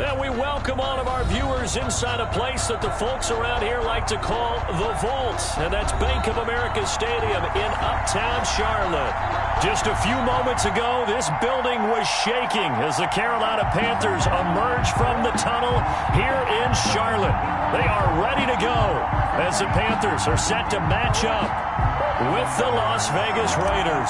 And we welcome all of our viewers inside a place that the folks around here like to call the Vault. And that's Bank of America Stadium in Uptown Charlotte. Just a few moments ago, this building was shaking as the Carolina Panthers emerged from the tunnel here in Charlotte. They are ready to go as the Panthers are set to match up with the Las Vegas Raiders.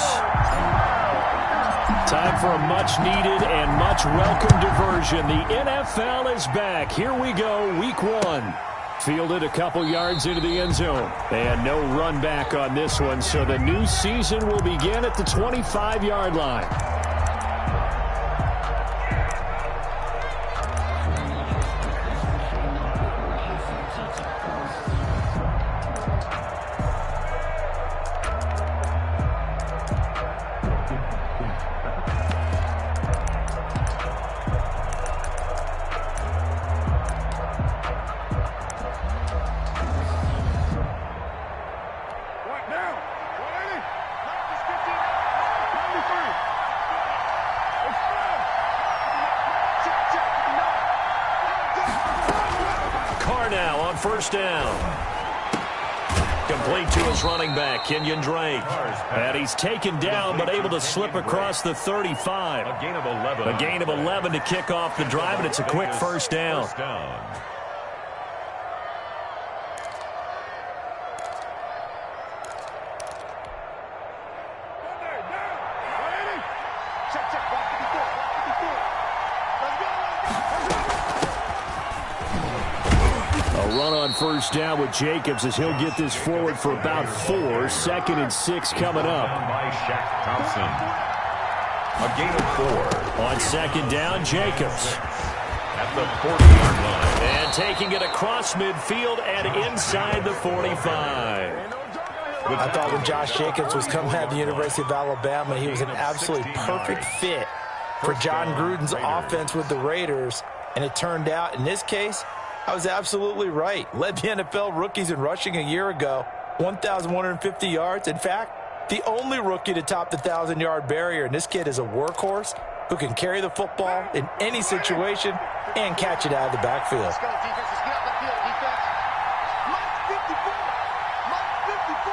Time for a much-needed and much-welcome diversion. The NFL is back. Here we go, Week 1. Fielded a couple yards into the end zone. And no run back on this one, so the new season will begin at the 25-yard line. First down. Complete to his running back, Kenyon Drake. And he's taken down but able to slip across the 35. A gain of 11. A gain of 11 to kick off the drive, and it's a quick first down. First down with Jacobs as he'll get this forward for about 4. 2nd and 6 coming up. By Shaq Thompson. A gain of 4. On 2nd down, Jacobs. At the 40-yard line. And taking it across midfield and inside the 45. I thought when Josh Jacobs was coming out of the University of Alabama, he was an absolutely perfect fit for John Gruden's offense with the Raiders. And it turned out, in this case, I was absolutely right. Led the NFL rookies in rushing a year ago, 1,150 yards. In fact, the only rookie to top the 1,000-yard barrier. And this kid is a workhorse who can carry the football in any situation and catch it out of the backfield. Let's go, defense. Let's get out the field, defense. Mike 54. Mike 54.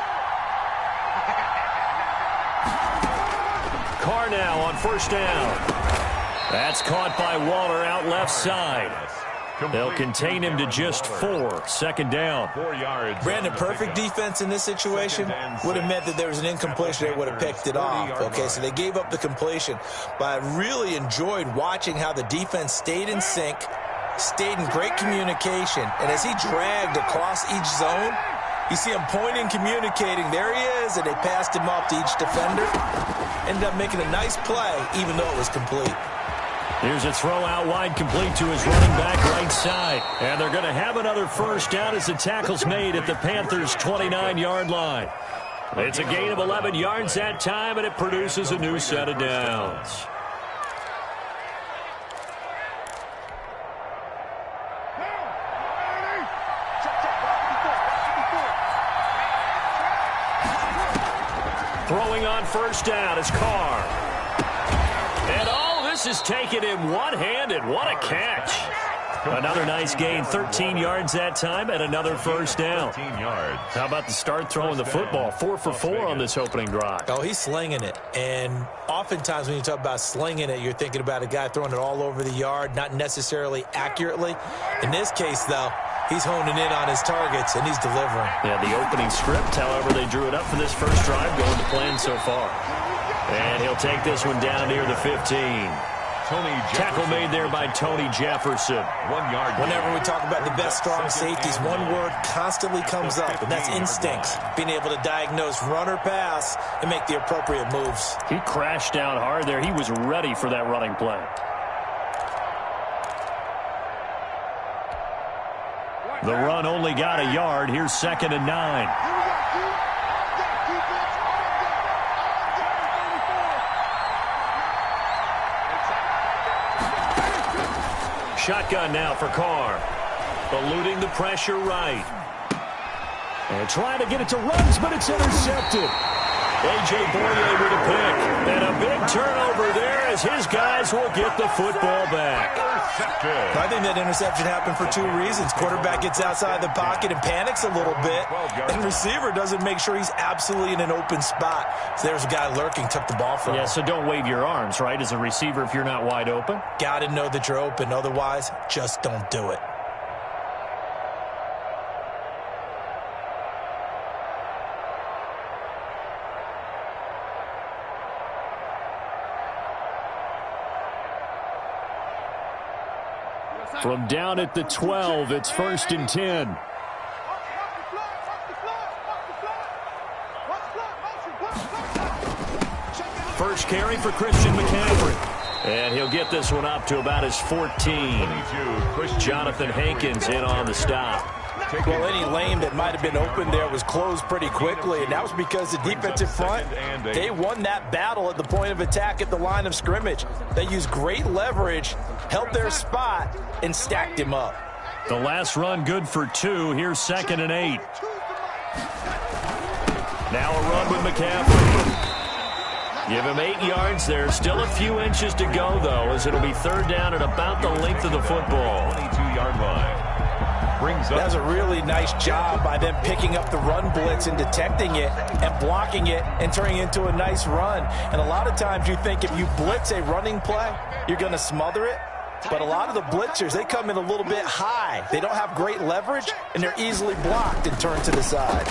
Carr now on first down. That's caught by Waller out left side. They'll contain him to just 4. 2nd down. 4 yards. Brandon, perfect defense in this situation would have meant that there was an incompletion. They would have picked it off. Okay, so they gave up the completion. But I really enjoyed watching how the defense stayed in sync, stayed in great communication. And as he dragged across each zone, you see him pointing, communicating. There he is, and they passed him off to each defender. Ended up making a nice play, even though it was complete. Here's a throw out wide, complete to his running back right side. And they're going to have another first down as the tackle's made at the Panthers' 29-yard line. It's a gain of 11 yards that time, and it produces a new set of downs. Throwing on first down is Carr. And all this is taken in one-handed. What a catch. Another nice gain, 13 yards that time, and another first down. 13 yards. How about the start throwing the football? 4 for 4 on this opening drive. Oh, he's slinging it. And oftentimes when you talk about slinging it, you're thinking about a guy throwing it all over the yard, not necessarily accurately. In this case, though, he's honing in on his targets, and he's delivering. Yeah, the opening script, however, they drew it up for this first drive, going to plan so far. And he'll take this one down near the 15. Tackle made there by Tony Jefferson. 1 yard. Whenever we talk about the best strong safeties, one word constantly comes up, and that's instincts. Being able to diagnose run or pass and make the appropriate moves. He crashed down hard there. He was ready for that running play. The run only got a yard. Here's 2nd and 9. Shotgun now for Carr. Eluding the pressure right. And trying to get it to Ruggs, but it's intercepted. A.J. Boye with a pick. And a big turnover there as his guys will get the football back. I think that interception happened for 2 reasons. Quarterback gets outside the pocket and panics a little bit. And receiver doesn't make sure he's absolutely in an open spot. So there's a guy lurking, took the ball from him. Yeah, so don't wave your arms, right, as a receiver if you're not wide open. Got to know that you're open. Otherwise, just don't do it. From down at the 12, it's 1st and 10. First carry for Christian McCaffrey. And he'll get this one up to about his 14. Jonathan Hankins in on the stop. Well, any lane that might have been open there was closed pretty quickly, and that was because the defensive front, they won that battle at the point of attack at the line of scrimmage. They used great leverage, held their spot, and stacked him up. The last run good for 2. Here's 2nd and 8. Now a run with McCaffrey. Give him 8 yards there. Still a few inches to go, though, as it'll be 3rd down at about the length of the football. 22-yard line. That was a really nice job by them picking up the run blitz and detecting it and blocking it and turning it into a nice run. And a lot of times you think if you blitz a running play, you're going to smother it. But a lot of the blitzers, they come in a little bit high. They don't have great leverage, and they're easily blocked and turned to the side.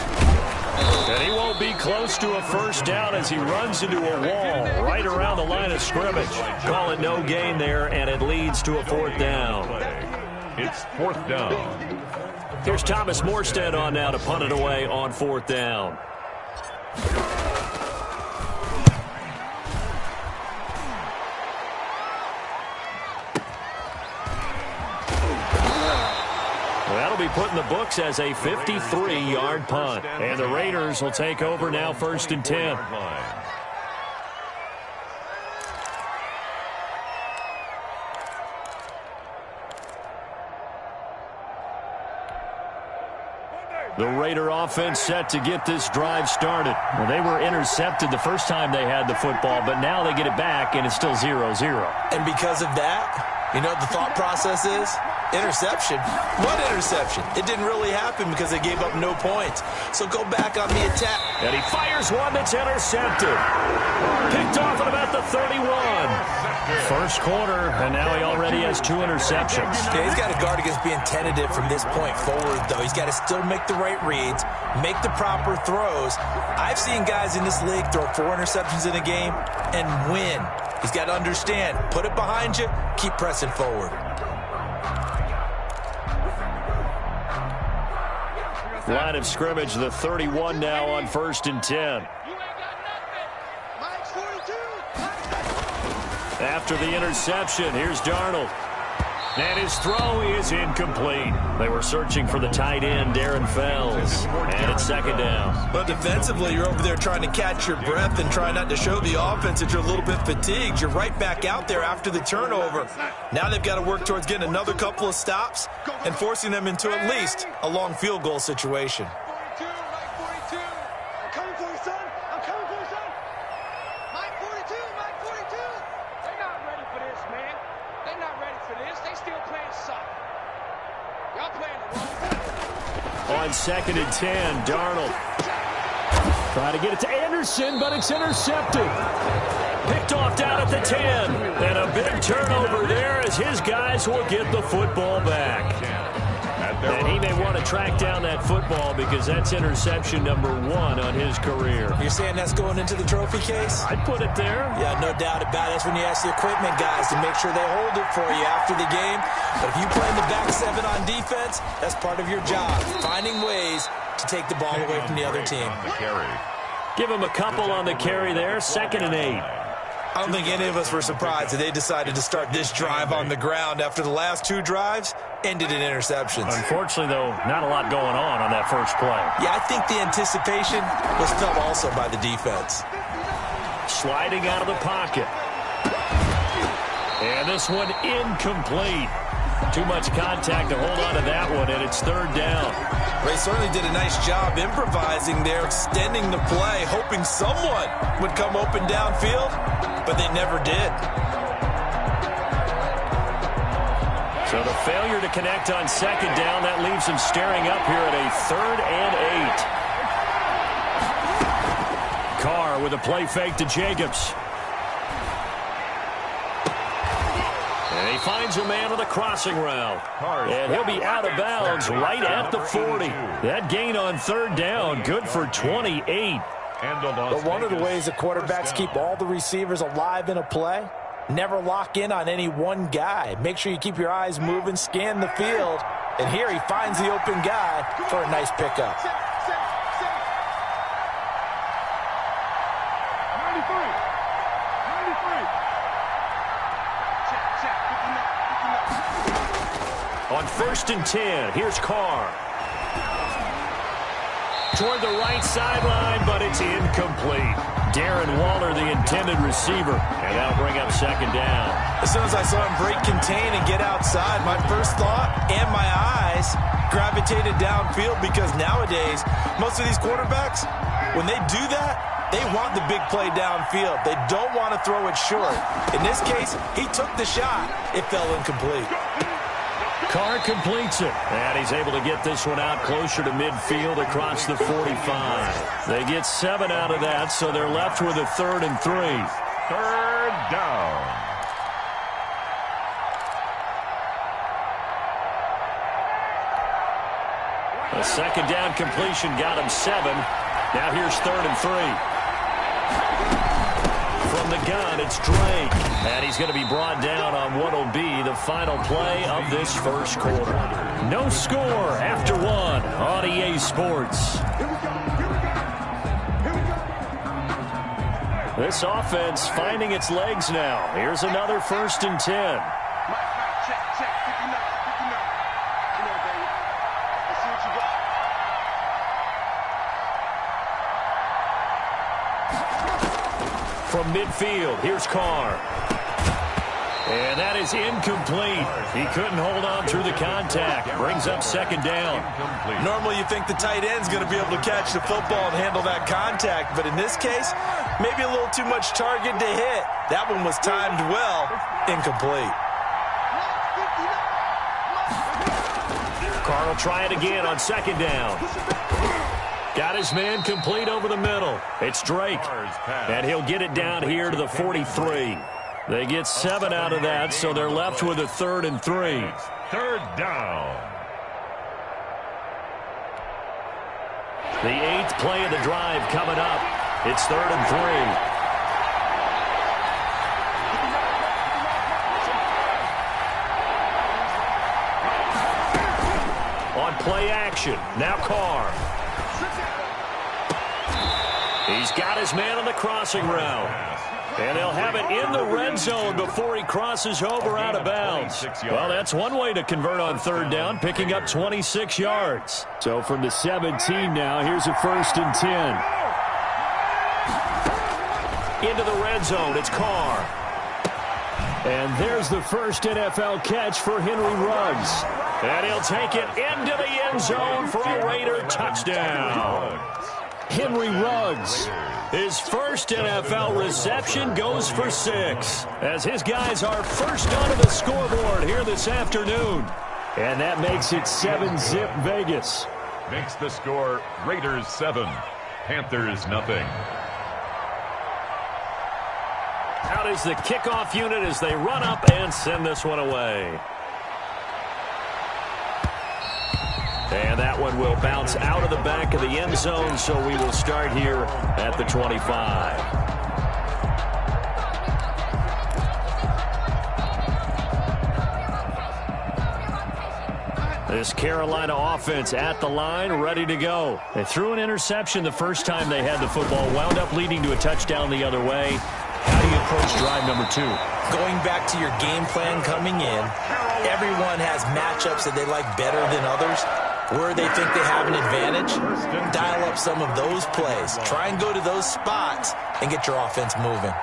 And he won't be close to a first down as he runs into a wall right around the line of scrimmage. Call it no gain there, and it leads to a 4th down. It's 4th down. Here's Thomas Morstead on now to punt it away on 4th down. That'll be put in the books as a 53-yard punt. And the Raiders will take over now 1st and 10. The Raider offense set to get this drive started. Well, they were intercepted the first time they had the football, but now they get it back, and it's still 0-0. And because of that, you know what the thought process is? Interception. What interception? It didn't really happen because they gave up no points. So go back on the attack. And he fires one that's intercepted. Picked off at about the 31. First quarter, and now he already has 2 interceptions. Yeah, he's got to guard against being tentative from this point forward, though. He's got to still make the right reads, make the proper throws. I've seen guys in this league throw 4 interceptions in a game and win. He's got to understand, put it behind you, keep pressing forward. Line of scrimmage, the 31 now on 1st and 10. After the interception, here's Darnold. And his throw is incomplete. They were searching for the tight end, Darren Fells. And it's 2nd down. But defensively, you're over there trying to catch your breath and try not to show the offense that you're a little bit fatigued. You're right back out there after the turnover. Now they've got to work towards getting another couple of stops and forcing them into at least a long field goal situation. On 2nd and 10, Darnold. Trying to get it to Anderson, but it's intercepted. Picked off down at the 10. And a big turnover there as his guys will get the football back. And he may want to track down that football because that's interception number 1 on his career. You're saying that's going into the trophy case? I'd put it there. Yeah, no doubt about it. That's when you ask the equipment guys to make sure they hold it for you after the game. But if you play in the back 7 on defense, that's part of your job, finding ways to take the ball away from the other team. Give him a couple on the carry there, 2nd and 8. I don't think any of us were surprised that they decided to start this drive on the ground after the last 2 drives ended in interceptions. Unfortunately, though, not a lot going on that first play. Yeah, I think the anticipation was felt also by the defense. Sliding out of the pocket. And this one incomplete. Too much contact to hold on to that one, and it's 3rd down. They certainly did a nice job improvising there, extending the play, hoping someone would come open downfield, but they never did. So the failure to connect on 2nd down, that leaves them staring up here at a 3rd and 8. Carr with a play fake to Jacobs. And he finds a man on the crossing route. And he'll be out of bounds right at the 40. That gain on 3rd down, good for 28. But one of the ways the quarterbacks keep all the receivers alive in a play, never lock in on any one guy. Make sure you keep your eyes moving, scan the field. And here he finds the open guy for a nice pickup. On 1st and 10, here's Carr. Toward the right sideline, but it's incomplete. Darren Waller, the intended receiver, and that'll bring up 2nd down. As soon as I saw him break contain and get outside, my first thought and my eyes gravitated downfield because nowadays, most of these quarterbacks, when they do that, they want the big play downfield. They don't want to throw it short. In this case, he took the shot. It fell incomplete. Carr completes it, and he's able to get this one out closer to midfield across the 45. They get 7 out of that, so they're left with a 3rd and 3. 3rd down. A 2nd down completion got him 7. Now here's 3rd and 3. From the gun, it's Drake. And he's going to be brought down on what will be the final play of this first quarter. No score after 1 on EA Sports. This offense finding its legs now. Here's another 1st and 10. From midfield, here's Carr. And that is incomplete. He couldn't hold on through the contact. Brings up 2nd down. Normally you think the tight end's going to be able to catch the football and handle that contact, but in this case, maybe a little too much target to hit. That one was timed well, incomplete. Carr will try it again on 2nd down. Got his man complete over the middle. It's Drake, and he'll get it down here to the 43. They get 7 out of that, so they're left with a 3rd and 3. 3rd down. The 8th play of the drive coming up. It's 3rd and 3. On play action, now Carr. He's got his man on the crossing route. And they'll have it in the red zone before he crosses over out of bounds. Well, that's one way to convert on 3rd down, picking up 26 yards. So from the 17 now, here's a 1st and 10. Into the red zone, it's Carr. And there's the first NFL catch for Henry Ruggs. And he'll take it into the end zone for a Raider touchdown. Henry Ruggs, his first NFL reception, goes for 6. As his guys are first onto the scoreboard here this afternoon. And that makes it 7-zip Vegas. Makes the score Raiders 7, Panthers nothing. Out is the kickoff unit as they run up and send this one away. And that one will bounce out of the back of the end zone, so we will start here at the 25. This Carolina offense at the line, ready to go. They threw an interception the first time they had the football, wound up leading to a touchdown the other way. How do you approach drive number 2? Going back to your game plan coming in, everyone has matchups that they like better than others. Where they think they have an advantage, dial up some of those plays. Try and go to those spots and get your offense moving.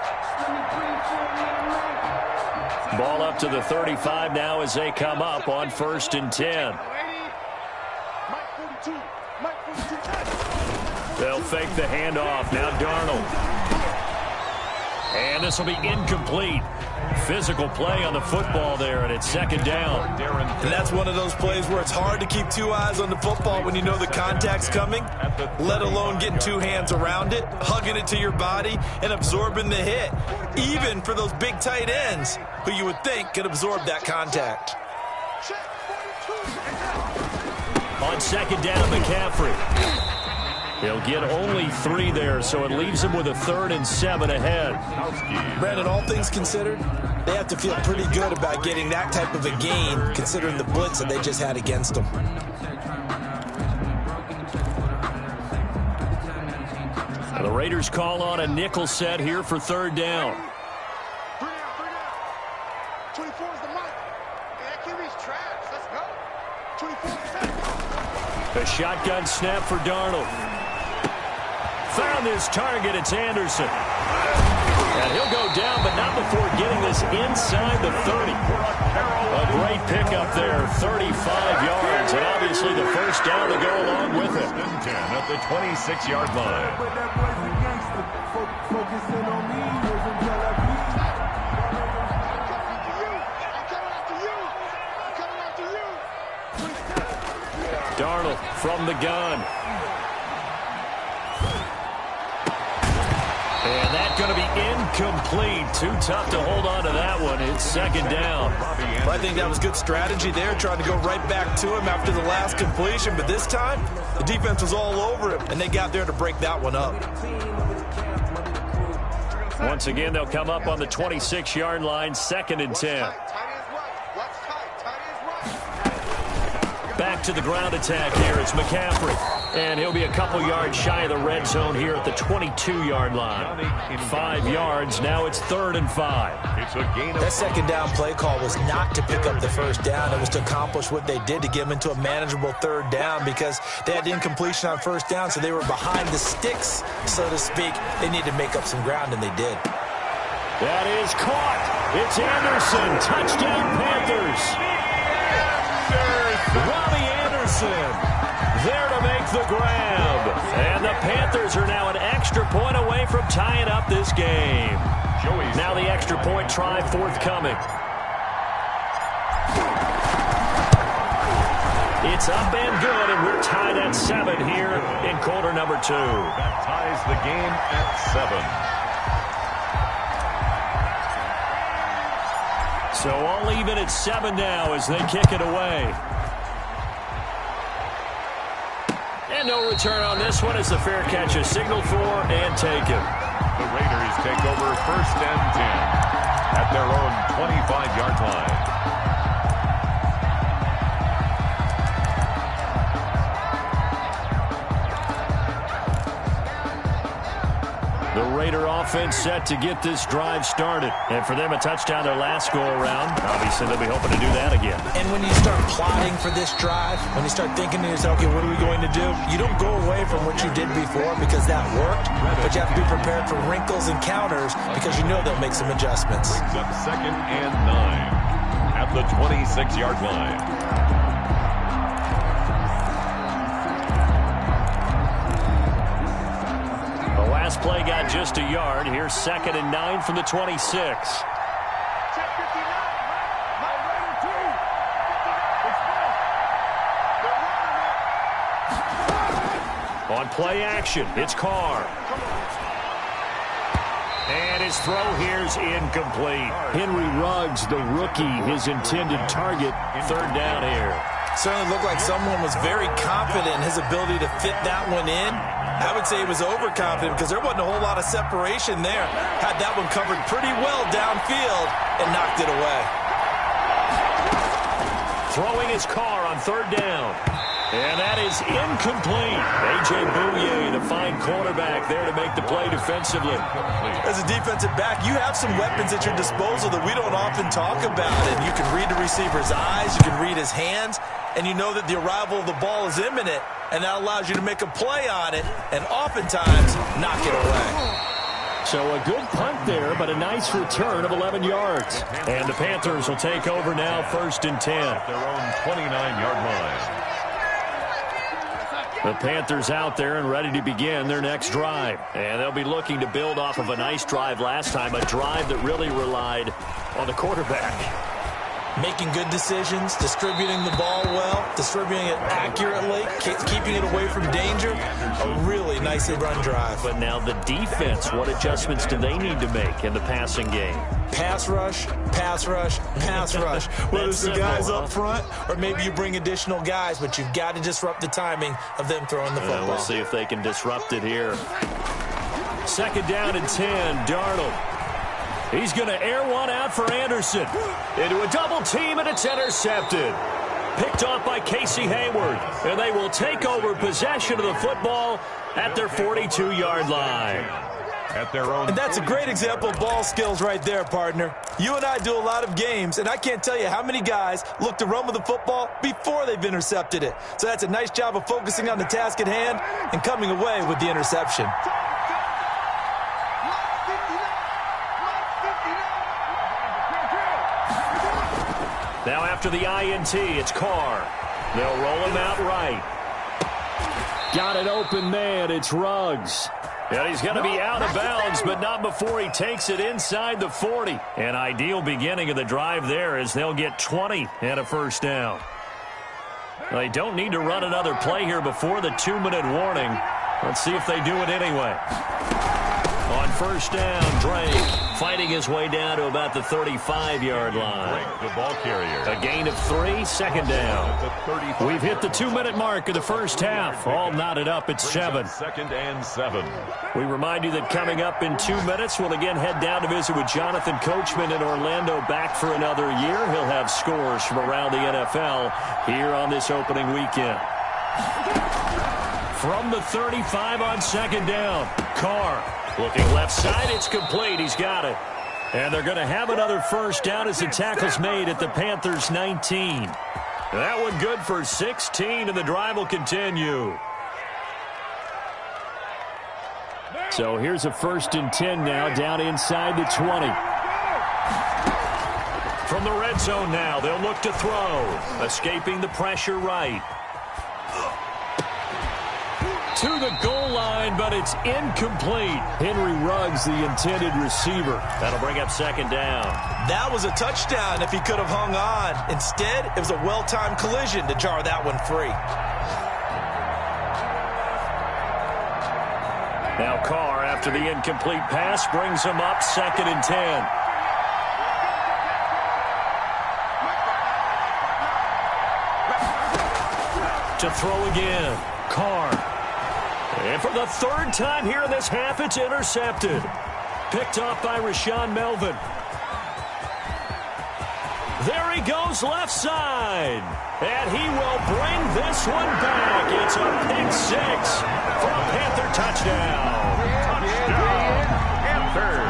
Ball up to the 35 now as they come up on 1st and 10. They'll fake the handoff. Now Darnold. And this will be incomplete. Physical play on the football there, and it's 2nd down. And that's one of those plays where it's hard to keep 2 eyes on the football when you know the contact's coming, let alone getting 2 hands around it, hugging it to your body, and absorbing the hit, even for those big tight ends who you would think could absorb that contact. On 2nd down, McCaffrey. He'll get only 3 there, so it leaves him with a 3rd and 7 ahead. Brandon, all things considered, they have to feel pretty good about getting that type of a gain, considering the blitz that they just had against them. The Raiders call on a nickel set here for 3rd down. 24 is the mic. That QB's trash. Let's go. 24 A shotgun snap for Darnold. Found his target. It's Anderson. And he'll go down, but not before getting this inside the 30. A great pickup there, 35 yards, and obviously the first down to go along with it. 10 at the 26-yard line. Darnold from the gun. And that's going to be incomplete. Too tough to hold on to that one. It's 2nd down. Well, I think that was good strategy there, trying to go right back to him after the last completion. But this time, the defense was all over him, and they got there to break that one up. Once again, they'll come up on the 26-yard line, 2nd and 10. Back to the ground attack here. It's McCaffrey. And he'll be a couple yards shy of the red zone here at the 22-yard line. 5 yards. Now it's 3rd and 5. That 2nd down play call was not to pick up the 1st down. It was to accomplish what they did to get them into a manageable 3rd down because they had incompletion on 1st down, so they were behind the sticks, so to speak. They needed to make up some ground, and they did. That is caught. It's Anderson. Touchdown, Panthers. Robbie Anderson there to make the grab. And the Panthers are now an extra point away from tying up this game. Now the extra point try forthcoming. It's up and good, and we're tied at 7 here in quarter number 2. That ties the game at 7. So all even at 7 now as they kick it away. And no return on this one as the fair catch is signaled for and taken. The Raiders take over 1st and 10 at their own 25-yard line. The Raider offense set to get this drive started. And for them, a touchdown their last go-around. Obviously, they'll be hoping to do that again. And when you start plotting for this drive, when you start thinking to yourself, okay, what are we going to do? You don't go away from what you did before because that worked, but you have to be prepared for wrinkles and counters because you know they'll make some adjustments. Brings up 2nd and 9 at the 26-yard line. Last play got just a yard. Here's 2nd and 9 from the 26. On play action, it's Carr. And his throw here's incomplete. Henry Ruggs, the rookie, his intended target. Third down here. Certainly looked like someone was very confident in his ability to fit that one in. I would say he was overconfident because there wasn't a whole lot of separation there. Had that one covered pretty well downfield and knocked it away. Throwing his Carr on third down. And that is incomplete. A.J. Bouye, the fine cornerback, there to make the play defensively. As a defensive back, you have some weapons at your disposal that we don't often talk about. And you can read the receiver's eyes, you can read his hands, and you know that the arrival of the ball is imminent, and that allows you to make a play on it and oftentimes knock it away. So a good punt there, but a nice return of 11 yards. And the Panthers will take over now, 1st and 10. At their own 29-yard line. The Panthers out there and ready to begin their next drive. And they'll be looking to build off of a nice drive last time, a drive that really relied on the quarterback. Making good decisions, distributing the ball well, distributing it accurately, keeping it away from danger. A really nicely run drive. But now the defense, what adjustments do they need to make in the passing game? Pass rush, pass rush, pass rush. Whether it's the guys up front or maybe you bring additional guys, but you've got to disrupt the timing of them throwing the football. We'll see if they can disrupt it here. 2nd down and 10, Darnold. He's going to air one out for Anderson. Into a double team, and it's intercepted. Picked off by Casey Hayward. And they will take over possession of the football at their 42-yard line. At their own. And that's a great example of ball skills right there, partner. You and I do a lot of games, and I can't tell you how many guys look to run with the football before they've intercepted it. So that's a nice job of focusing on the task at hand and coming away with the interception. Now after the INT, it's Carr. They'll roll him out right. Got an open man. It's Ruggs. And he's going to be out of bounds, but not before he takes it inside the 40. An ideal beginning of the drive there as they'll get 20 and a 1st down. They don't need to run another play here before the 2-minute warning. Let's see if they do it anyway. On 1st down, Drake fighting his way down to about the 35-yard line. The ball carrier. A gain of 3, 2nd down. We've hit the 2-minute mark of the first half. All knotted up at 7. 2nd and 7. We remind you that coming up in 2 minutes, we'll again head down to visit with Jonathan Coachman in Orlando, back for another year. He'll have scores from around the NFL here on this opening weekend. From the 35 on 2nd down, Carr. Looking left side, it's complete. He's got it. And they're going to have another 1st down as the tackle's made at the Panthers' 19. That one good for 16, and the drive will continue. So here's a 1st and 10 now, down inside the 20. From the red zone now, they'll look to throw. Escaping the pressure right. To the goal line, but it's incomplete. Henry Ruggs, the intended receiver. That'll bring up 2nd down. That was a touchdown if he could have hung on. Instead, it was a well-timed collision to jar that one free. Now Carr, after the incomplete pass, brings him up 2nd and 10. To throw again, Carr. And for the 3rd time here in this half, it's intercepted. Picked off by Rashaan Melvin. There he goes left side. And he will bring this one back. It's a pick 6 for a Panther touchdown.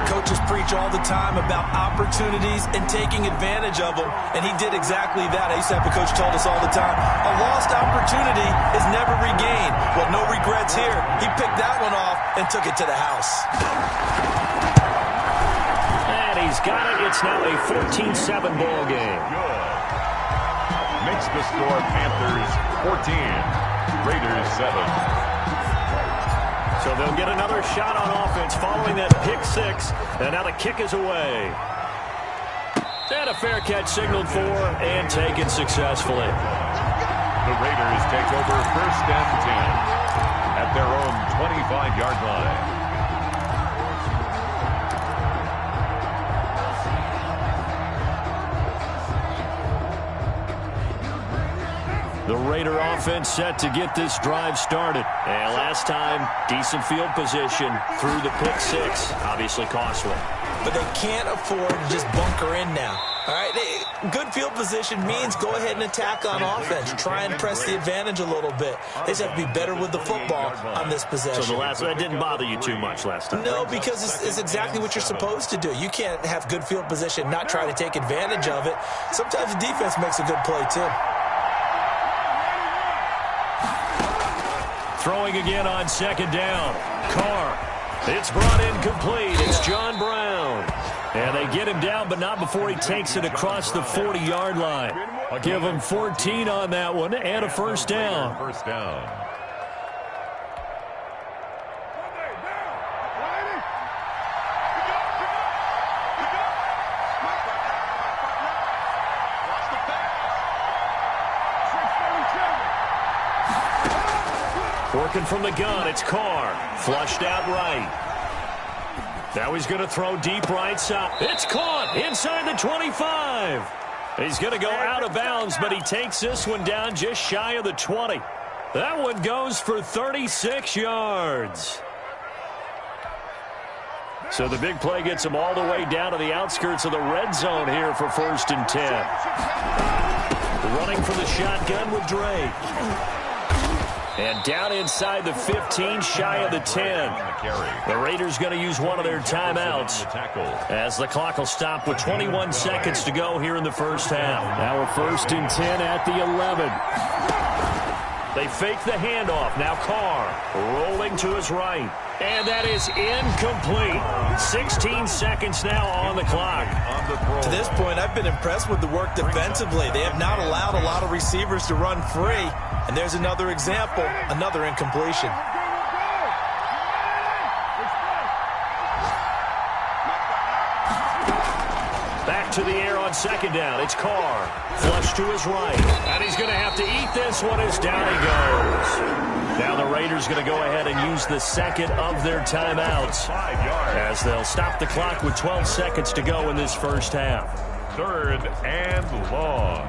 Coaches preach all the time about opportunities and taking advantage of them, and he did exactly that. I used to have a coach told us all the time, a lost opportunity is never regained. Well, no regrets here. He picked that one off and took it to the house. And he's got it. It's now a 14-7 ball game. Good. Makes the score Panthers 14, Raiders 7. So they'll get another shot on offense following that pick 6. And now the kick is away. And a fair catch signaled for and taken successfully. The Raiders take over 1st and 10 at at their own 25-yard line. The Raider offense set to get this drive started. And last time, decent field position through the pick six. Obviously cost one. But they can't afford to just bunker in now. All right, good field position means go ahead and attack on offense. Try and press the advantage a little bit. They just have to be better with the football on this possession. So that didn't bother you too much last time? No, because it's exactly what you're supposed to do. You can't have good field position, not try to take advantage of it. Sometimes the defense makes a good play, too. Throwing again on second down. Carr. It's brought in complete. It's John Brown. And they get him down, but not before he takes it across the 40-yard line. I'll give him 14 on that one and a first down. First down. Working from the gun, it's Carr. Flushed out right. Now he's going to throw deep right side. It's caught inside the 25. He's going to go out of bounds, but he takes this one down just shy of the 20. That one goes for 36 yards. So the big play gets him all the way down to the outskirts of the red zone here for 1st and 10. Running for the shotgun with Drake. And down inside the 15, shy of the 10. The Raiders going to use one of their timeouts as the clock will stop with 21 seconds to go here in the first half. Now a 1st and 10 at the 11. They fake the handoff. Now Carr rolling to his right. And that is incomplete. 16 seconds now on the clock. To this point, I've been impressed with the work defensively. They have not allowed a lot of receivers to run free. And there's another example, another incompletion. Back to the air on second down. It's Carr. Flush to his right. And he's going to have to eat this one as down he goes. Now the Raiders going to go ahead and use the second of their timeouts as they'll stop the clock with 12 seconds to go in this first half. 3rd and long.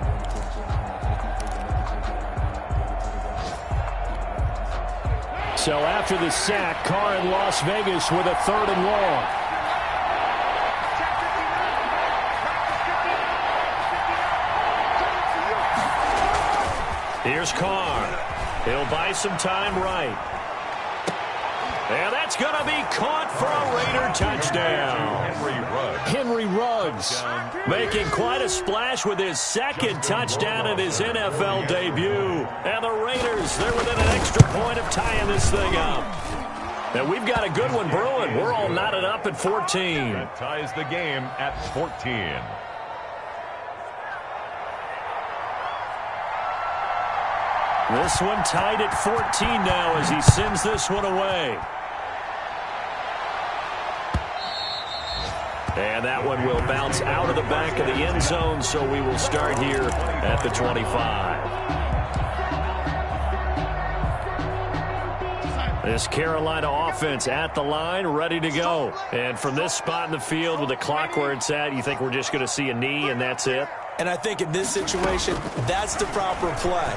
So after the sack, Carr in Las Vegas with a 3rd and long. Here's Carr. He'll buy some time right. And that's going to be caught for a Raider touchdown. Henry Ruggs making quite a splash with his 2nd touchdown in his NFL debut. And the Raiders, they're within an extra point of tying this thing up. And we've got a good one brewing. We're all knotted up at 14. That ties the game at 14. This one tied at 14 now as he sends this one away. And that one will bounce out of the back of the end zone, so we will start here at the 25. This Carolina offense at the line, ready to go. And from this spot in the field with the clock where it's at, you think we're just going to see a knee and that's it? And I think in this situation, that's the proper play.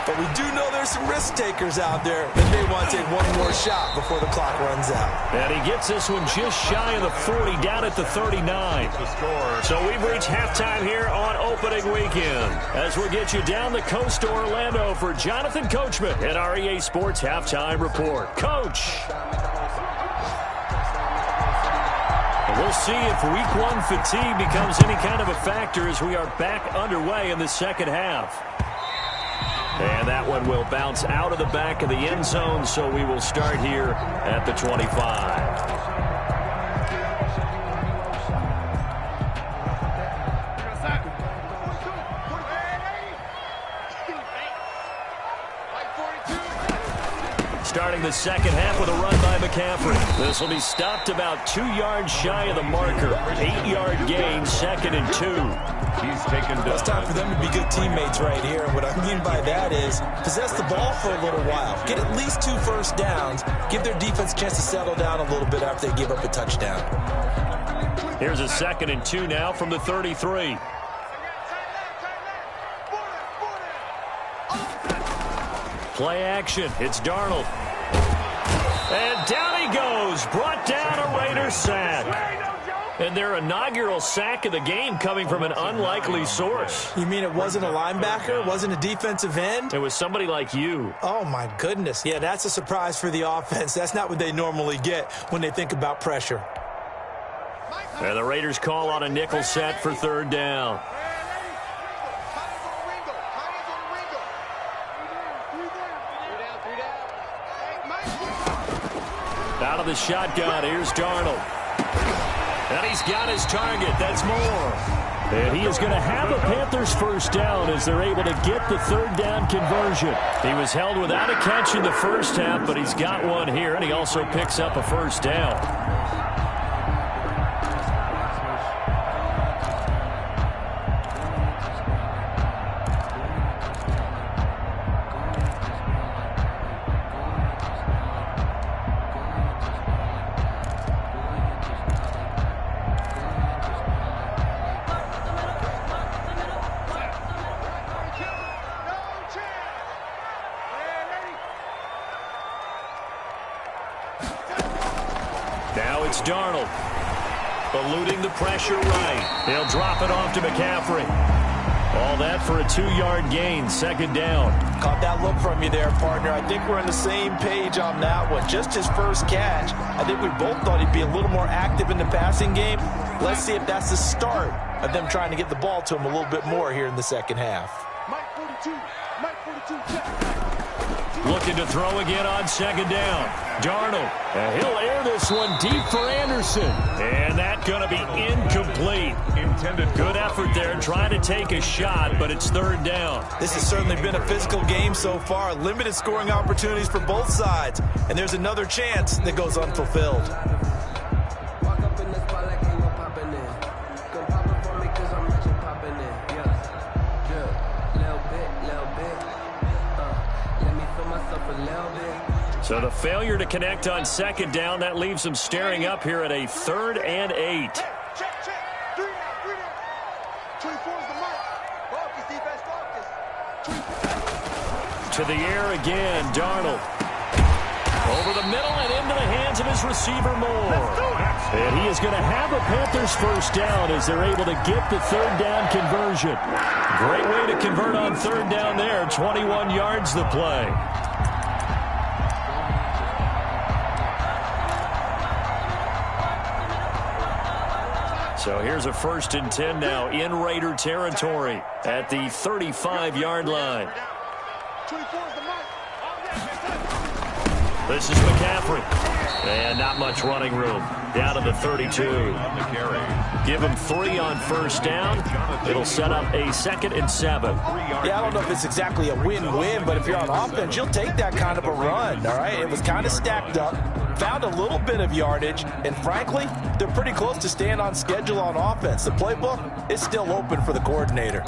But we do know there's some risk takers out there that may want to take one more shot before the clock runs out. And he gets this one just shy of the 40, down at the 39. So we've reached halftime here on opening weekend as we'll get you down the coast to Orlando for Jonathan Coachman at our EA Sports Halftime Report. Coach. We'll see if week 1 fatigue becomes any kind of a factor as we are back underway in the second half. And that one will bounce out of the back of the end zone, so we will start here at the 25. starting the second half with a run by McCaffrey. This will be stopped about 2 yards shy of the marker. 8-yard gain, 2nd and 2. He's taken down. It's time for them to be good teammates right here. And what I mean by that is possess the ball for a little while. Get at least 2 first downs. Give their defense a chance to settle down a little bit after they give up a touchdown. Here's a 2nd and 2 now from the 33. Play action. It's Darnold. And down he goes. Brought down a Raiders sack. And their inaugural sack of the game coming from an unlikely source. You mean it wasn't a linebacker? Wasn't a defensive end? It was somebody like you. Oh, my goodness. Yeah, that's a surprise for the offense. That's not what they normally get when they think about pressure. And the Raiders call on a nickel set for 3rd down. Out of the shotgun, here's Darnold. And he's got his target. That's Moore. And he is going to have a Panthers first down as they're able to get the 3rd down conversion. He was held without a catch in the first half, but he's got one here, and he also picks up a first down. Now it's Darnold. Eluding the pressure right. He'll drop it off to McCaffrey. All that for a 2-yard gain, 2nd down. Caught that look from you there, partner. I think we're on the same page on that one. Just his first catch. I think we both thought he'd be a little more active in the passing game. Let's see if that's the start of them trying to get the ball to him a little bit more here in the second half. Mike 42, check. Looking to throw again on 2nd down. Darnold. And he'll air this one deep for Anderson. And that's going to be incomplete. Intended. Good effort there trying to take a shot, but it's 3rd down. This has certainly been a physical game so far. Limited scoring opportunities for both sides. And there's another chance that goes unfulfilled. So the failure to connect on 2nd down, that leaves them staring up here at a 3rd and 8. Check. 3 down. 24 is the mic. Focus, defense, focus. To the air again, Darnold. Over the middle and into the hands of his receiver, Moore. And he is going to have a Panthers first down as they're able to get the 3rd down conversion. Great way to convert on 3rd down there. 21 yards the play. So here's a 1st and 10 now in Raider territory at the 35-yard line. 24 is the mic. This is McCaffrey. And not much running room. Down to the 32. On the carry. Give him 3 on 1st down. It'll set up a 2nd and 7. Yeah, I don't know if it's exactly a win-win, but if you're on offense, you'll take that kind of a run, all right? It was kind of stacked up, found a little bit of yardage, and frankly, they're pretty close to staying on schedule on offense. The playbook is still open for the coordinator.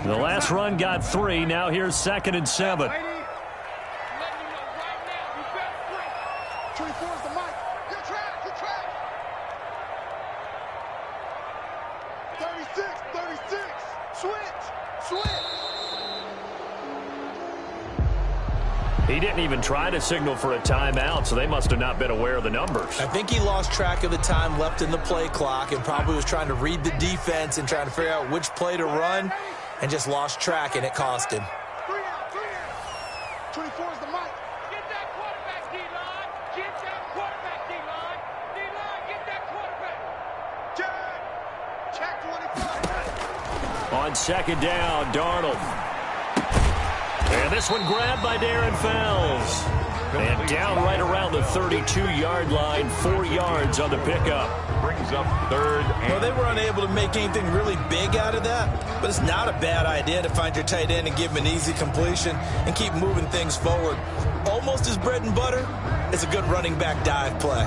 The last run got 3. Now here's 2nd and 7. 24 is the mic. Good track. 36. Switch. He didn't even try to signal for a timeout, so they must have not been aware of the numbers. I think he lost track of the time left in the play clock and probably was trying to read the defense and trying to figure out which play to run and just lost track, and it cost him. 3 out. 24 is the mic. Get that quarterback, D-line. Get that quarterback, D-line. D-line, get that quarterback. Check 25. On 2nd down, Darnold. And this one grabbed by Darren Fells. And down right around the 32-yard line, 4 yards on the pickup. Brings up third. Well, they were unable to make anything really big out of that, but it's not a bad idea to find your tight end and give him an easy completion and keep moving things forward. Almost his bread and butter is a good running back dive play.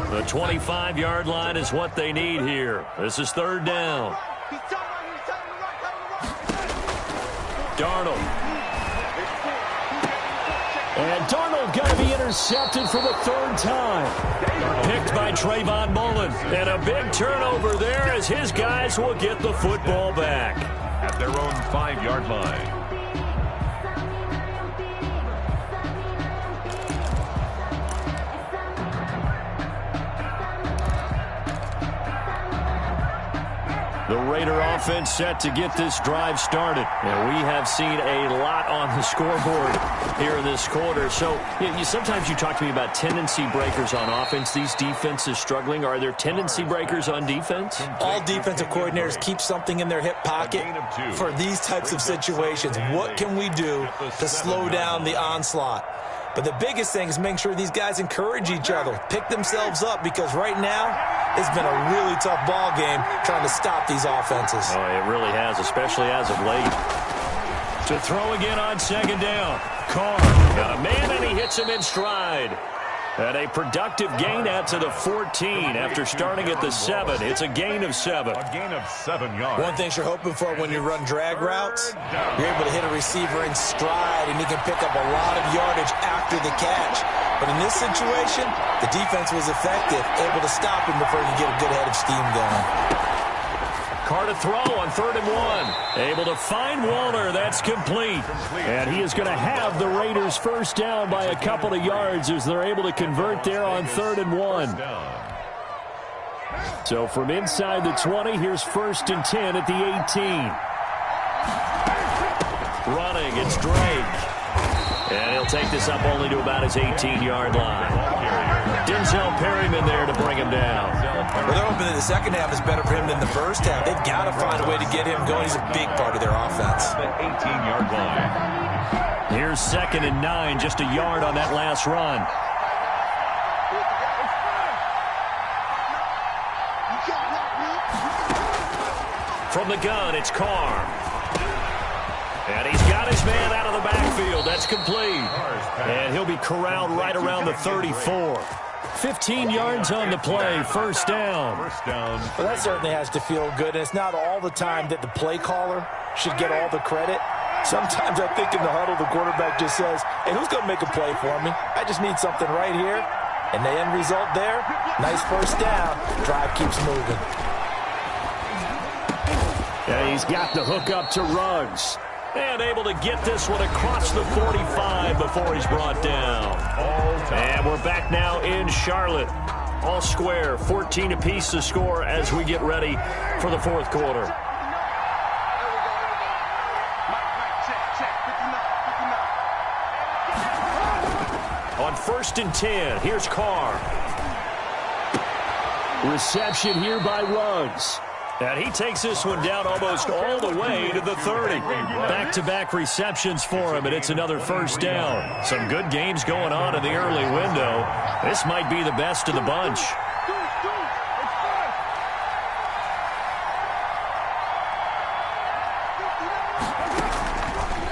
The 25-yard line is what they need here. This is third down. Darnold. And Darnold going to be intercepted for the 3rd time. Picked by Trayvon Mullen. And a big turnover there as his guys will get the football back. At their own 5-yard line. The Raider offense set to get this drive started. And we have seen a lot on the scoreboard here in this quarter. So sometimes you talk to me about tendency breakers on offense. These defenses struggling. Are there tendency breakers on defense? All defensive coordinators keep something in their hip pocket for these types of situations. What can we do to slow down the onslaught? But the biggest thing is making sure these guys encourage each other, pick themselves up, because right now it's been a really tough ball game trying to stop these offenses. Oh, it really has, especially as of late. To throw again on 2nd down. Carr got a man, and he hits him in stride. And a productive gain out to the 14 after starting at the 7. It's a gain of 7. A gain of 7 yards. One thing you're hoping for when you run drag routes, you're able to hit a receiver in stride, and he can pick up a lot of yardage after the catch. But in this situation, the defense was effective, able to stop him before he could get a good head of steam going. Carr to throw on 3rd and 1. Able to find Waller. That's complete. And he is going to have the Raiders first down by a couple of yards as they're able to convert there on 3rd and 1. So from inside the 20, here's 1st and 10 at the 18. Running, it's Drake. And he'll take this up only to about his 18-yard line. Denzel Perryman there to bring him down. Well, they're hoping that the second half is better for him than the first half. They've got to find a way to get him going. He's a big part of their offense. The 18-yard line. Here's 2nd and 9, just a yard on that last run. From the gun, it's Carr. And he's got his man out of the backfield. That's complete. And he'll be corralled right around the 34. 15 yards on the play. First down. Well, that certainly has to feel good. And it's not all the time that the play caller should get all the credit. Sometimes I think in the huddle, the quarterback just says, hey, who's going to make a play for me? I just need something right here. And the end result there, nice first down. Drive keeps moving. And he's got the hook up to Ruggs. And able to get this one across the 45 before he's brought down. And we're back now in Charlotte. All square, 14 apiece to score as we get ready for the 4th quarter. On 1st and 10, here's Carr. Reception here by Ruggs. And he takes this one down almost all the way to the 30. Back-to-back receptions for him, and it's another first down. Some good games going on in the early window. This might be the best of the bunch.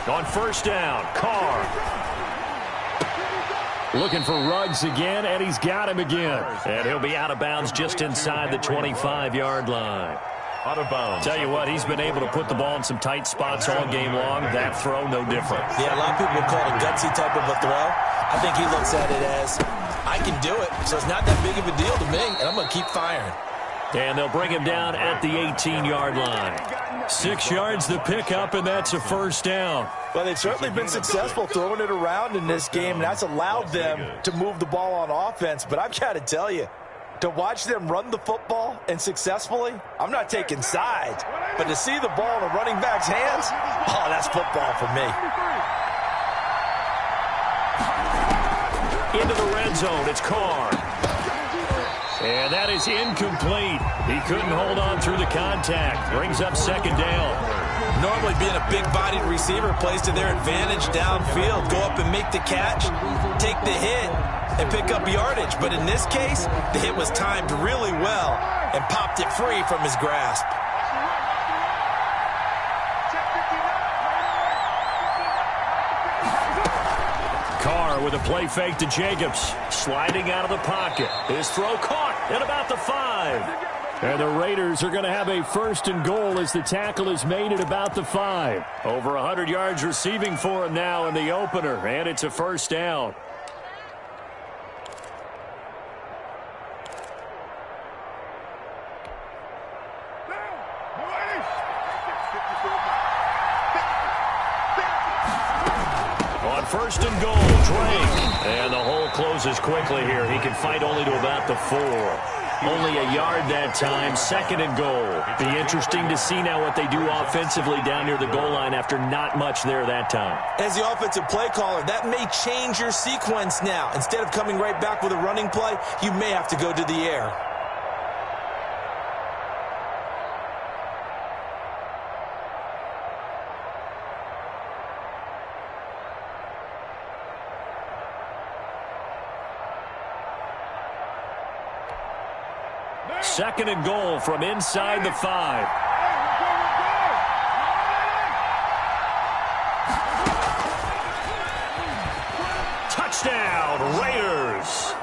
On 1st down, Carr. Looking for Ruggs again, and he's got him again. And he'll be out of bounds just inside the 25-yard line. Out of bounds. Tell you what, he's been able to put the ball in some tight spots all game long. That throw, no different. Yeah, a lot of people would call it a gutsy type of a throw. I think he looks at it as, I can do it, so it's not that big of a deal to me, and I'm going to keep firing. And they'll bring him down at the 18-yard line. 6 yards the pickup, and that's a first down. Well, they've certainly been successful throwing it around in this game, and that's allowed them to move the ball on offense. But I've got to tell you, to watch them run the football and successfully, I'm not taking sides, but to see the ball in a running back's hands, oh, that's football for me. Into the red zone, it's Carr. And that is incomplete. He couldn't hold on through the contact. Brings up second down. Normally being a big-bodied receiver plays to their advantage downfield. Go up and make the catch, take the hit, and pick up yardage. But in this case, the hit was timed really well and popped it free from his grasp. Carr with a play fake to Jacobs. Sliding out of the pocket. His throw caught at about the 5. And the Raiders are going to have a 1st and goal as the tackle is made at about the 5. Over 100 yards receiving for him now in the opener, and it's a 1st down. On 1st and goal, Drake. And the hole closes quickly here. He can fight only to about the 4. Only a yard that time, 2nd and goal. Be interesting to see now what they do offensively down near the goal line after not much there that time. As the offensive play caller, that may change your sequence now. Instead of coming right back with a running play, you may have to go to the air. Second and goal from inside the 5. Touchdown, Raiders.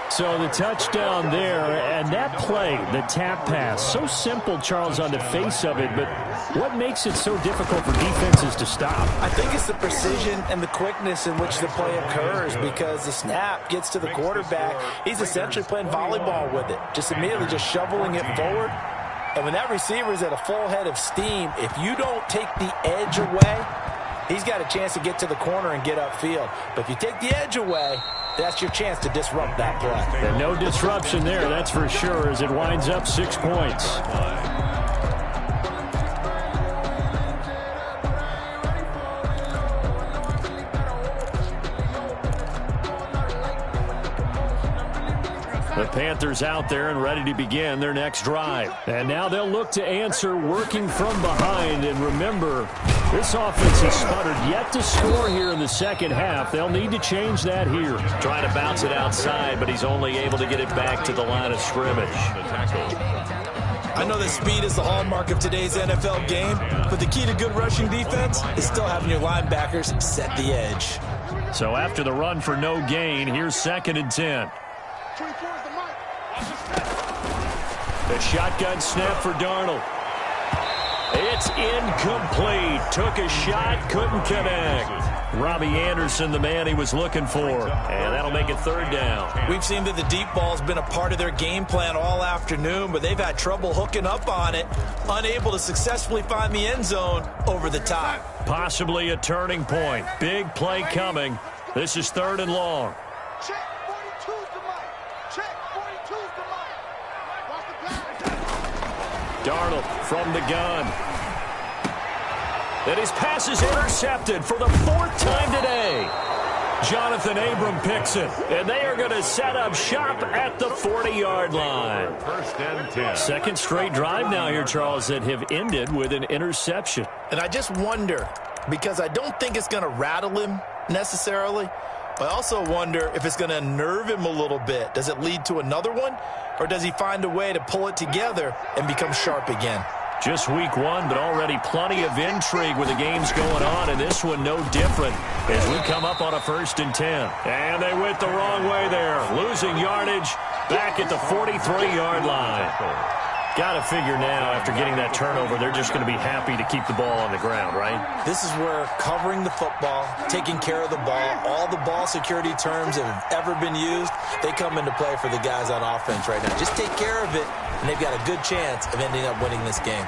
So the touchdown there, and that play, the tap pass, so simple, Charles, on the face of it, but what makes it so difficult for defenses to stop? I think it's the precision and the quickness in which the play occurs, because the snap gets to the quarterback. He's essentially playing volleyball with it, just immediately just shoveling it forward. And when that receiver is at a full head of steam, if you don't take the edge away, he's got a chance to get to the corner and get upfield. But if you take the edge away, that's your chance to disrupt that play. And no disruption there, that's for sure, as it winds up 6 points. The Panthers out there and ready to begin their next drive. And now they'll look to answer working from behind. And remember, this offense has sputtered yet to score here in the second half. They'll need to change that here. Trying to bounce it outside, but he's only able to get it back to the line of scrimmage. I know that speed is the hallmark of today's NFL game, but the key to good rushing defense is still having your linebackers set the edge. So after the run for no gain, here's 2nd and 10. The shotgun snap for Darnold. It's incomplete. Took a shot, couldn't connect. Robbie Anderson, the man he was looking for. And that'll make it 3rd down. We've seen that the deep ball's been a part of their game plan all afternoon, but they've had trouble hooking up on it, unable to successfully find the end zone over the top. Possibly a turning point. Big play coming. This is 3rd and long. Check 42's the mic. Check 42's the mic. Watch the pass. Darnold from the gun. And his pass is intercepted for the 4th time today. Jonathan Abram picks it. And they are going to set up shop at the 40-yard line. 1st and 10. Second straight drive now here, Charles, that have ended with an interception. And I just wonder, because I don't think it's going to rattle him necessarily, but I also wonder if it's going to unnerve him a little bit. Does it lead to another one, or does he find a way to pull it together and become sharp again? Just week 1, but already plenty of intrigue with the games going on, and this one no different as we come up on a 1st and 10. And they went the wrong way there, losing yardage back at the 43-yard line. Got to figure now, after getting that turnover, they're just going to be happy to keep the ball on the ground, right? This is where covering the football, taking care of the ball, all the ball security terms that have ever been used, they come into play for the guys on offense right now. Just take care of it, and they've got a good chance of ending up winning this game.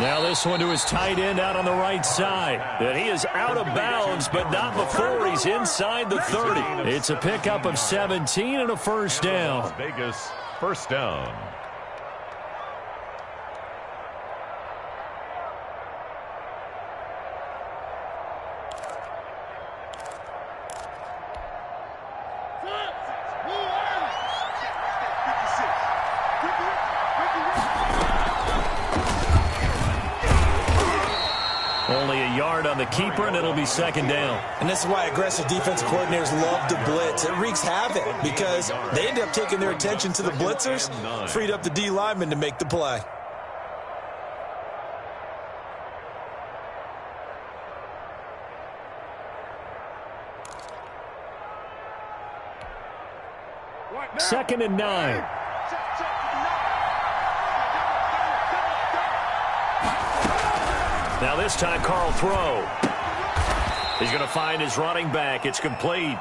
Now this one to his tight end out on the right side. And he is out of bounds, but not before he's inside the 30. It's a pickup of 17 and a 1st down. Vegas, 1st down. yard on the keeper, and it'll be second down. And this is why aggressive defensive coordinators love to blitz. It wreaks havoc because they end up taking their attention to the blitzers, freed up the D lineman to make the play. Second and 9. Now this time, Carl throw. He's going to find his running back. It's complete.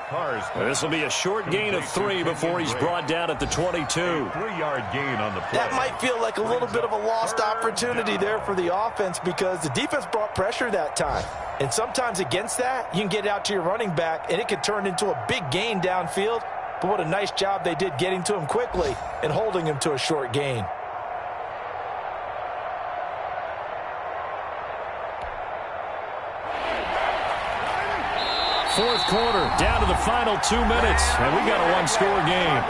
This will be a short gain of 3 before he's brought down at the 22. 3-yard gain on the play. That might feel like a little bit of a lost opportunity there for the offense because the defense brought pressure that time. And sometimes against that, you can get out to your running back, and it could turn into a big gain downfield. But what a nice job they did getting to him quickly and holding him to a short gain. Fourth quarter, down to the final 2 minutes, and we got a one-score game.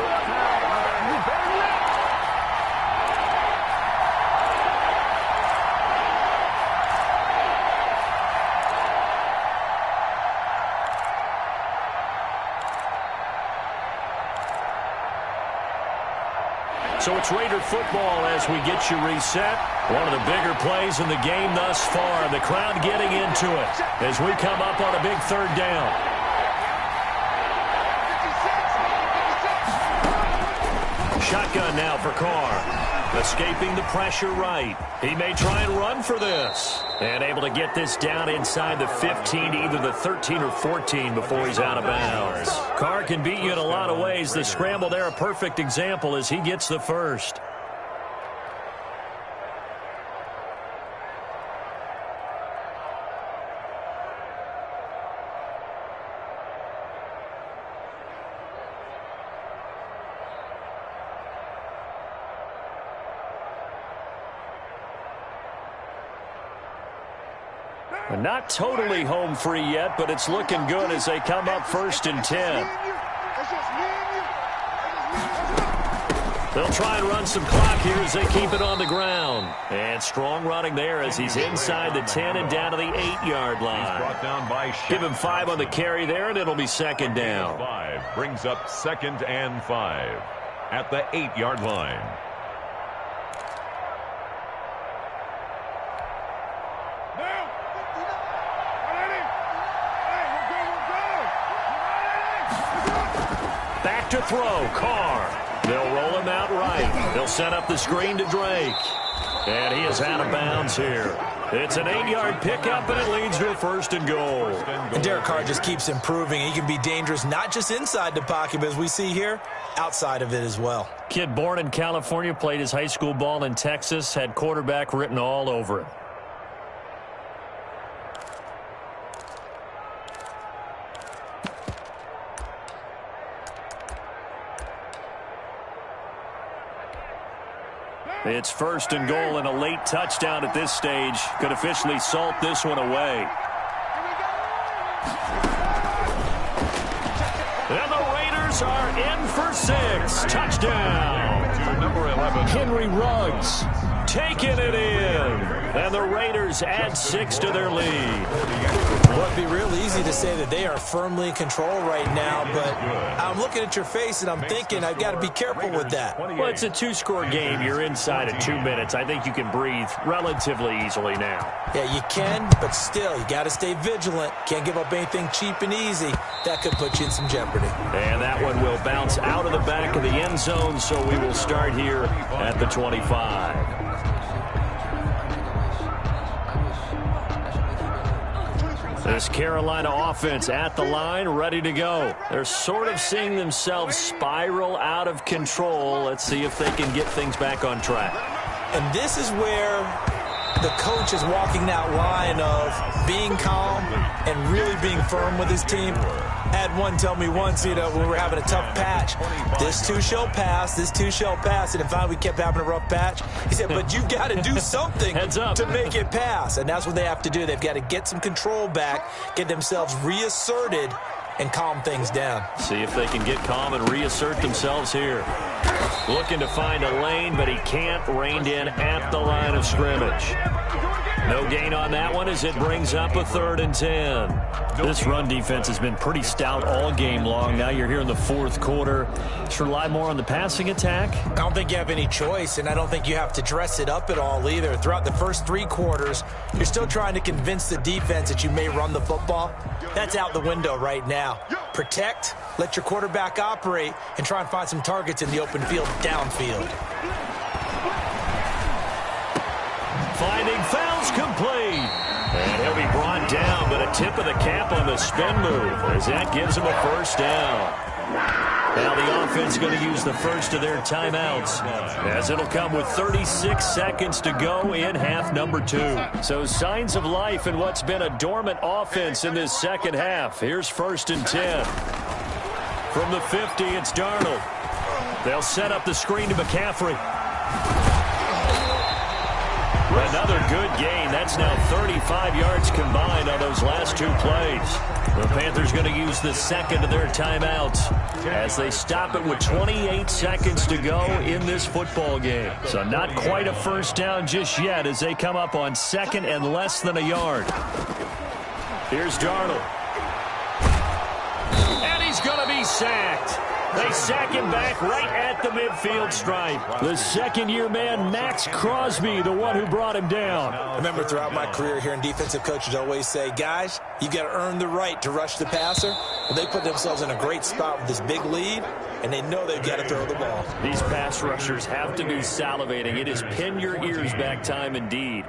So it's Raider football as we get you reset. One of the bigger plays in the game thus far. The crowd getting into it as we come up on a big third down. Shotgun now for Carr. Escaping the pressure right. He may try and run for this. And able to get this down inside the 15 to either the 13 or 14 before he's out of bounds. Carr can beat you in a lot of ways. The scramble there, a perfect example as he gets the first. Not totally home free yet, but it's looking good as they come up 1st and 10. They'll try and run some clock here as they keep it on the ground. And strong running there as he's inside the 10 and down to the 8-yard line. Brought down by Give him 5 on the carry there, and it'll be second down. 5 brings up 2nd and 5 at the 8-yard line. Back to throw, Carr. They'll roll him out right. They'll set up the screen to Drake. And he is out of bounds here. It's an 8-yard pickup, and it leads to a 1st and goal. And Derek Carr just keeps improving. He can be dangerous not just inside the pocket, but as we see here, outside of it as well. Kid born in California, played his high school ball in Texas, had quarterback written all over him. It's 1st and goal and a late touchdown at this stage. Could officially salt this one away. And the Raiders are in for 6. Touchdown. To number 11. Henry Ruggs taking it in. And the Raiders add 6 to their lead. Well, it'd be real easy to say that they are firmly in control right now, but I'm looking at your face and I'm thinking I've got to be careful with that. Well, it's a 2-score game. You're inside of 2 minutes. I think you can breathe relatively easily now. Yeah, you can, but still, you got to stay vigilant. Can't give up anything cheap and easy. That could put you in some jeopardy. And that one will bounce out of the back of the end zone, so we will start here at the 25. This Carolina offense at the line, ready to go. They're sort of seeing themselves spiral out of control. Let's see if they can get things back on track. And this is where the coach is walking that line of being calm and really being firm with his team. I had one tell me once, when we were having a tough patch, this too shall pass, this too shall pass. And finally we kept having a rough patch. He said, but you've got to do something to make it pass. And that's what they have to do. They've got to get some control back, get themselves reasserted, and calm things down. See if they can get calm and reassert themselves here. Looking to find a lane, but he can't. Reined in at the line of scrimmage. No gain on that one as it brings up a 3rd and 10. This run defense has been pretty stout all game long. Now you're here in the 4th quarter. Should rely more on the passing attack? I don't think you have any choice, and I don't think you have to dress it up at all either. Throughout the first 3 quarters, you're still trying to convince the defense that you may run the football. That's out the window right now. Protect, let your quarterback operate, and try and find some targets in the open field downfield. Finding fouls complete. And he'll be brought down, but a tip of the cap on the spin move as that gives him a 1st down. Now the offense going to use the first of their timeouts as it'll come with 36 seconds to go in half number 2. So signs of life in what's been a dormant offense in this second half. Here's 1st and 10. From the 50, it's Darnold. They'll set up the screen to McCaffrey. Another good gain. That's now 35 yards combined on those last 2 plays. The Panthers going to use the second of their timeouts as they stop it with 28 seconds to go in this football game. So not quite a 1st down just yet as they come up on 2nd and less than a yard. Here's Darnold. And he's going to be sacked. They sack him back right at the midfield stripe. The 2nd-year man, Max Crosby, the one who brought him down. I remember throughout my career hearing defensive coaches always say, guys, you got to earn the right to rush the passer. Well, they put themselves in a great spot with this big lead, and they know they've got to throw the ball. These pass rushers have to be salivating. It is pin your ears back time indeed.